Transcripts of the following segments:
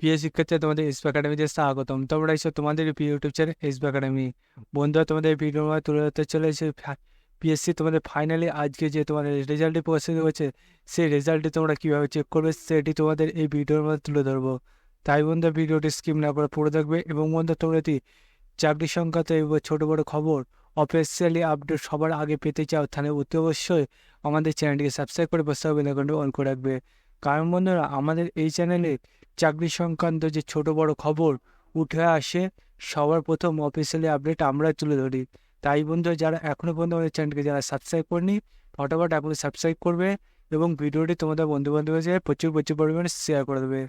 প্রিয় শিক্ষার্থী, তোমাদের এসপি একাডেমিতে স্বাগতম। তোমরা এসো তোমাদের প্রিয় ইউটিউব চ্যানেল এসপি একাডেমি। বন্ধুরা, তোমাদের ভিডিও তুলে ধরতে চলেছে পিএসসি তোমাদের ফাইনালি আজকে যে তোমাদের রেজাল্টটি প্রকাশিত হয়েছে, সেই রেজাল্টটি তোমরা কীভাবে চেক করবে সেটি তোমাদের এই ভিডিওর মধ্যে তুলে ধরবো। তাই বন্ধুরা, ভিডিওটি স্কিপ না করে পড়ে থাকবে। এবং বন্ধুরা, তোমরা যদি চাকরি সংক্রান্ত এবং ছোটো বড়ো খবর অফিসিয়ালি আপডেট সবার আগে পেতে চাও, তাহলে অতি অবশ্যই আমাদের চ্যানেলটিকে সাবস্ক্রাইব করে বসে বেল আইকনটি অন করে রাখবে। কারণ বন্ধুরা, আমাদের এই চ্যানেলে চাকরি সংক্রান্ত যে ছোট বড় খবর উঠে আসে সবার প্রথম অফিসিয়ালি আপডেট আমরা তুলে ধরি। তাই বন্ধুরা, যারা এখনও পর্যন্ত আমাদের চ্যানেলকে যারা সাবস্ক্রাইব করেনি, ফটাফট এখন সাবস্ক্রাইব করবে এবং ভিডিওটি তোমাদের বন্ধুবান্ধবের সাথে প্রচুর পরিমাণে শেয়ার করে দেবে।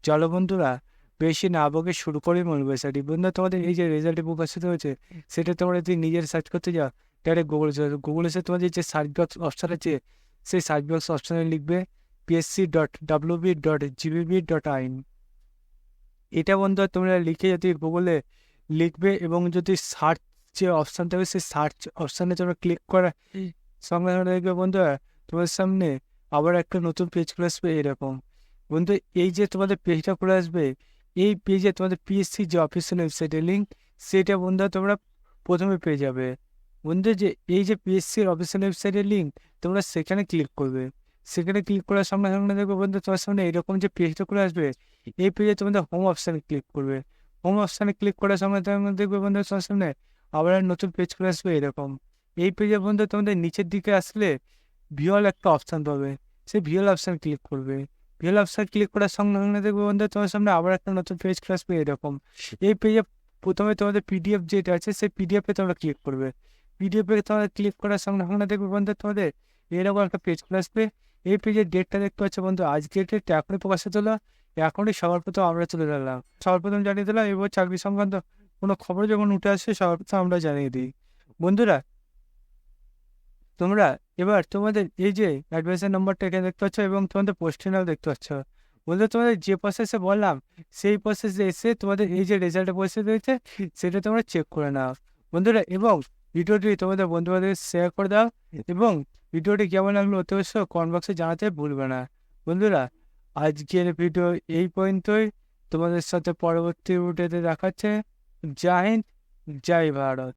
চলো বন্ধুরা, বেশি না বকে শুরু করি মূল বিষয়টি। বন্ধুরা, তোমাদের এই যে রেজাল্টটি প্রকাশিত হয়েছে, সেটা তোমরা যদি নিজের সার্চ করতে যাও, ডাইরেক্ট গুগলে এসে তোমাদের যে সার্চ বক্স অপশান আছে, সেই সার্চ বক্স অপশানে লিখবে psc.wb.gbb.in। এটা বন্ধুরা তোমরা লিখে যদি গুগলে লিখবে এবং যদি সার্চ যে অপশান থাকবে, সেই সার্চ অপশানে তোমরা ক্লিক করার সঙ্গে সঙ্গে দেখবে বন্ধুরা তোমার সামনে আবার একটা নতুন পেজ খুলে আসবে এরকম। বন্ধু, এই যে তোমাদের পেজটা খুলে আসবে, এই পেজে তোমাদের পিএসসি যে অফিসিয়াল ওয়েবসাইটের লিঙ্ক, সেটা বন্ধুরা তোমরা প্রথমে পেয়ে যাবে। বন্ধু, যে এই যে পিএসসির অফিসিয়াল ওয়েবসাইটের লিঙ্ক, তোমরা সেখানে ক্লিক করবে। সেখানে ক্লিক করার সঙ্গে সঙ্গে দেখবে বন্ধু তোমার সামনে এরকম যে পেজটা খুলে আসবে। এই পেজে তোমাদের হোম অপশানে ক্লিক করবে। হোম অপশানে ক্লিক করার সময় তোমাদের দেখবে বন্ধু তোমার সামনে আবার নতুন পেজ খুলে আসবে এরকম। এই পেজে বন্ধু তোমাদের নিচের দিকে আসলে ভিওল একটা অপশান পাবে, সেই ভিওল অপশান ক্লিক করবে। ভিওল অপশান ক্লিক করার সঙ্গে সঙ্গে দেখবে বন্ধু তোমার সামনে আবার একটা নতুন পেজ খুলে আসবে এরকম। এই পেজে প্রথমে তোমাদের পিডিএফ যেটা আছে, সেই পিডিএফে তোমরা ক্লিক করবে। পিডিএফে তোমরা ক্লিক করার সঙ্গে সঙ্গে দেখবে বন্ধু তোমাদের এরকম একটা পেজ খুলে আসবে। এই পেজের ডেটটা দেখতে পাচ্ছ বন্ধু, আজকের ডেটটা এখনই প্রকাশিত হলো। এখনই সবার প্রথম আমরা চলে গেলাম, সবার প্রথম জানিয়ে দিলাম। এবার চাকরি সংক্রান্ত কোনো খবর যখন উঠে আসে সবার প্রথম আমরা জানিয়ে দিই। বন্ধুরা, তোমরা এবার তোমাদের এই যে অ্যাডভাইসার নাম্বারটা এখানে দেখতে পাচ্ছ এবং তোমাদের পোস্টিংটাও দেখতে পাচ্ছ। বন্ধু, তোমাদের যে প্রসেসে বললাম সেই প্রসেসে এসে তোমাদের এই যে রেজাল্টের প্রসেস রয়েছে, সেটা তোমরা চেক করে নাও বন্ধুরা। এবং ভিডিওটি তোমাদের বন্ধুবান্ধবদের শেয়ার করে দাও এবং ভিডিওটি কেমন লাগলো অতি অবশ্যই কমেন্ট বক্সে জানাতে ভুলবে না। বন্ধুরা, আজকের ভিডিও এই পর্যন্তই। তোমাদের সাথে পরবর্তী ভিডিওতে দেখাচ্ছে। জয় হিন্দ, জয় ভারত।